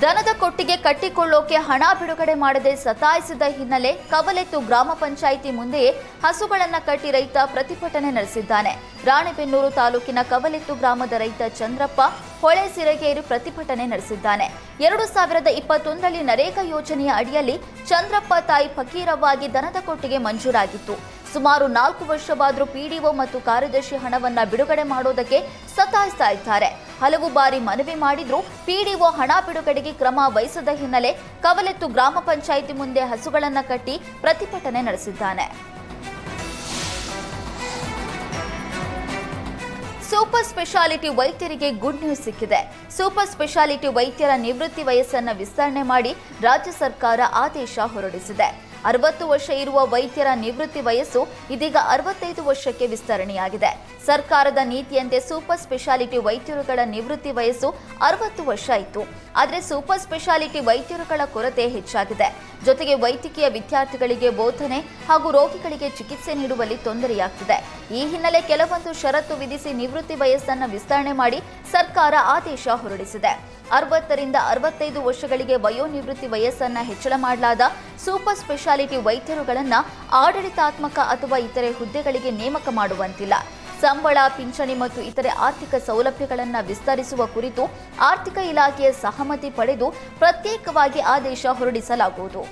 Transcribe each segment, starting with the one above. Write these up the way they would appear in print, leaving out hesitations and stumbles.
ದನದ ಕೊಟ್ಟಿಗೆ ಕಟ್ಟಿಕೊಳ್ಳೋಕೆ ಹಣ ಬಿಡುಗಡೆ ಮಾಡದೆ ಸತಾಯಿಸಿದ ಹಿನ್ನೆಲೆ ಕವಲೆತ್ತು ಗ್ರಾಮ ಪಂಚಾಯಿತಿ ಮುಂದೆಯೇ ಹಸುಗಳನ್ನು ಕಟ್ಟಿ ರೈತ ಪ್ರತಿಭಟನೆ ನಡೆಸಿದ್ದಾನೆ. ರಾಣೆಬೆನ್ನೂರು ತಾಲೂಕಿನ ಕವಲೆತ್ತು ಗ್ರಾಮದ ರೈತ ಚಂದ್ರಪ್ಪ ಹೊಳೆ ಸಿರಗೇರಿ ಪ್ರತಿಭಟನೆ ನಡೆಸಿದ್ದಾನೆ. 2021ರಲ್ಲಿ ನರೇಗಾ ಯೋಜನೆಯ ಅಡಿಯಲ್ಲಿ ಚಂದ್ರಪ್ಪ ತಾಯಿ ಫಕೀರವಾಗಿ ದನದ ಕೊಟ್ಟಿಗೆ ಮಂಜೂರಾಗಿತ್ತು. ಸುಮಾರು 4 ವರ್ಷವಾದರೂ ಪಿಡಿಒ ಮತ್ತು ಕಾರ್ಯದರ್ಶಿ ಹಣವನ್ನ ಬಿಡುಗಡೆ ಮಾಡೋದಕ್ಕೆ ಸತಾಯಿಸ್ತಾ ಇದ್ದಾರೆ. ಹಲವು ಬಾರಿ ಮನವಿ ಮಾಡಿದ್ರೂ ಪಿಡಿಒ ಹಣ ಬಿಡುಗಡೆಗೆ ಕ್ರಮ ವಹಿಸದ ಹಿನ್ನೆಲೆ ಕವಲೆತ್ತು ಗ್ರಾಮ ಪಂಚಾಯಿತಿ ಮುಂದೆ ಹಸುಗಳನ್ನು ಕಟ್ಟಿ ಪ್ರತಿಭಟನೆ ನಡೆಸಿದ್ದಾನೆ. ಸೂಪರ್ ಸ್ಪೆಷಾಲಿಟಿ ವೈದ್ಯರಿಗೆ ಗುಡ್ ನ್ಯೂಸ್ ಸಿಕ್ಕಿದೆ. ಸೂಪರ್ ಸ್ಪೆಷಾಲಿಟಿ ವೈದ್ಯರ ನಿವೃತ್ತಿ ವಯಸ್ಸನ್ನು ವಿಸ್ತರಣೆ ಮಾಡಿ ರಾಜ್ಯ ಸರ್ಕಾರ ಆದೇಶ ಹೊರಡಿಸಿದೆ. 60 ವರ್ಷ ಇರುವ ವೈದ್ಯರ ನಿವೃತ್ತಿ ವಯಸ್ಸು ಇದೀಗ 65 ವರ್ಷಕ್ಕೆ ವಿಸ್ತರಣೆಯಾಗಿದೆ. ಸರ್ಕಾರದ ನೀತಿಯಂತೆ ಸೂಪರ್ ಸ್ಪೆಷಾಲಿಟಿ ವೈದ್ಯರುಗಳ ನಿವೃತ್ತಿ ವಯಸ್ಸು 60 ವರ್ಷ ಇತ್ತು. ಆದರೆ ಸೂಪರ್ ಸ್ಪೆಷಾಲಿಟಿ ವೈದ್ಯರುಗಳ ಕೊರತೆ ಹೆಚ್ಚಾಗಿದೆ. ಜೊತೆಗೆ ವೈದ್ಯಕೀಯ ವಿದ್ಯಾರ್ಥಿಗಳಿಗೆ ಬೋಧನೆ ಹಾಗೂ ರೋಗಿಗಳಿಗೆ ಚಿಕಿತ್ಸೆ ನೀಡುವಲ್ಲಿ ತೊಂದರೆಯಾಗ್ತಿದೆ. ಈ ಹಿನ್ನೆಲೆ ಕೆಲವೊಂದು ಷರತ್ತು ವಿಧಿಸಿ ನಿವೃತ್ತಿ ವಯಸ್ಸನ್ನು ವಿಸ್ತರಣೆ ಮಾಡಿ ಸರ್ಕಾರ ಆದೇಶ ಹೊರಡಿಸಿದೆ. 60ರಿಂದ 65 ವರ್ಷಗಳಿಗೆ ವಯೋನಿವೃತ್ತಿ ವಯಸ್ಸನ್ನು ಹೆಚ್ಚಳ ಮಾಡಲಾದ ಸೂಪರ್ ಸ್ಪೆಷಾಲಿಟಿ ವೈದ್ಯರುಗಳನ್ನು ಆಡಳಿತಾತ್ಮಕ ಅಥವಾ ಇತರೆ ಹುದ್ದೆಗಳಿಗೆ ನೇಮಕ ಮಾಡುವಂತಿಲ್ಲ. ಸಂಬಳ, ಪಿಂಚಣಿ ಮತ್ತು ಇತರೆ ಆರ್ಥಿಕ ಸೌಲಭ್ಯಗಳನ್ನು ವಿಸ್ತರಿಸುವ ಕುರಿತು ಆರ್ಥಿಕ ಇಲಾಖೆಯ ಸಹಮತಿ ಪಡೆದು ಪ್ರತ್ಯೇಕವಾಗಿ ಆದೇಶ ಹೊರಡಿಸಲಾಗುವುದು.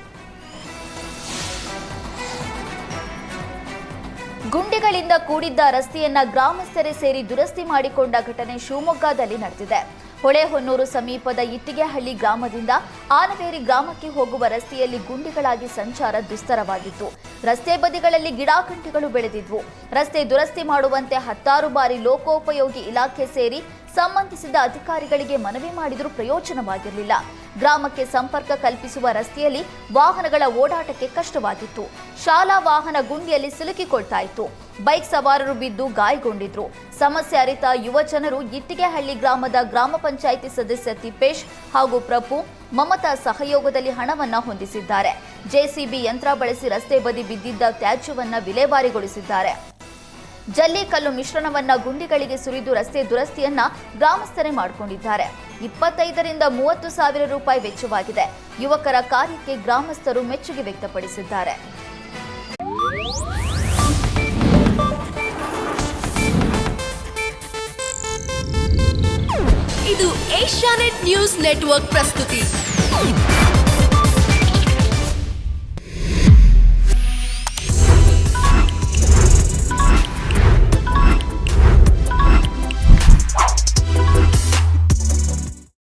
ಗುಂಡಿಗಳಿಂದ ಕೂಡಿದ್ದ ರಸ್ತೆಯನ್ನ ಗ್ರಾಮಸ್ಥರೇ ಸೇರಿ ದುರಸ್ತಿ ಮಾಡಿಕೊಂಡ ಘಟನೆ ಶಿವಮೊಗ್ಗದಲ್ಲಿ ನಡೆದಿದೆ. ಹೊಳೆಹೊನ್ನೂರು ಸಮೀಪದ ಇಟ್ಟಿಗೆಹಳ್ಳಿ ಗ್ರಾಮದಿಂದ ಆನವೇರಿ ಗ್ರಾಮಕ್ಕೆ ಹೋಗುವ ರಸ್ತೆಯಲ್ಲಿ ಗುಂಡಿಗಳಾಗಿ ಸಂಚಾರ ದುಸ್ತರವಾಗಿತ್ತು. ರಸ್ತೆ ಬದಿಗಳಲ್ಲಿ ಗಿಡಗಂಟಿಗಳು ಬೆಳೆದಿದ್ವು. ರಸ್ತೆ ದುರಸ್ತಿ ಮಾಡುವಂತೆ 10 ಬಾರಿ ಲೋಕೋಪಯೋಗಿ ಇಲಾಖೆ ಸೇರಿ ಸಂಬಂಧಿಸಿದ ಅಧಿಕಾರಿಗಳಿಗೆ ಮನವಿ ಮಾಡಿದರೂ ಪ್ರಯೋಜನವಾಗಿರಲಿಲ್ಲ. ಗ್ರಾಮಕ್ಕೆ ಸಂಪರ್ಕ ಕಲ್ಪಿಸುವ ರಸ್ತೆಯಲ್ಲಿ ವಾಹನಗಳ ಓಡಾಟಕ್ಕೆ ಕಷ್ಟವಾಗಿತ್ತು. ಶಾಲಾ ವಾಹನ ಗುಂಡಿಯಲ್ಲಿ ಸಿಲುಕಿಕೊಳ್ತಾ ಇತ್ತು. ಬೈಕ್ ಸವಾರರು ಬಿದ್ದು ಗಾಯಗೊಂಡಿದ್ರು. ಸಮಸ್ಯೆ ಅರಿತ ಯುವ ಜನರು ಇಟ್ಟಿಗೆಹಳ್ಳಿ ಗ್ರಾಮದ ಗ್ರಾಮ ಪಂಚಾಯಿತಿ ಸದಸ್ಯ ತಿಪ್ಪೇಶ್ ಹಾಗೂ ಪ್ರಭು, ಮಮತಾ ಸಹಯೋಗದಲ್ಲಿ ಹಣವನ್ನ ಹೊಂದಿಸಿದ್ದಾರೆ. ಜೆಸಿಬಿ ಯಂತ್ರ ಬಳಸಿ ರಸ್ತೆ ಬದಿ ಬಿದ್ದಿದ್ದ ತ್ಯಾಜ್ಯವನ್ನ ವಿಲೇವಾರಿಗೊಳಿಸಿದ್ದಾರೆ. ಜಲ್ಲಿ ಕಲ್ಲು ಮಿಶ್ರಣವನ್ನ ಗುಂಡಿಗಳಿಗೆ ಸುರಿದು ರಸ್ತೆ ದುರಸ್ತಿಯನ್ನ ಗ್ರಾಮಸ್ಥರೇ ಮಾಡಿಕೊಂಡಿದ್ದಾರೆ. 25ರಿಂದ 30 ಸಾವಿರ ರೂಪಾಯಿ ವೆಚ್ಚವಾಗಿದೆ. ಯುವಕರ ಕಾರ್ಯಕ್ಕೆ ಗ್ರಾಮಸ್ಥರು ಮೆಚ್ಚುಗೆ ವ್ಯಕ್ತಪಡಿಸಿದ್ದಾರೆ. ಇದು ಏಷ್ಯಾನೆಟ್ ನ್ಯೂಸ್ ನೆಟ್ವರ್ಕ್ ಪ್ರಸ್ತುತಿ.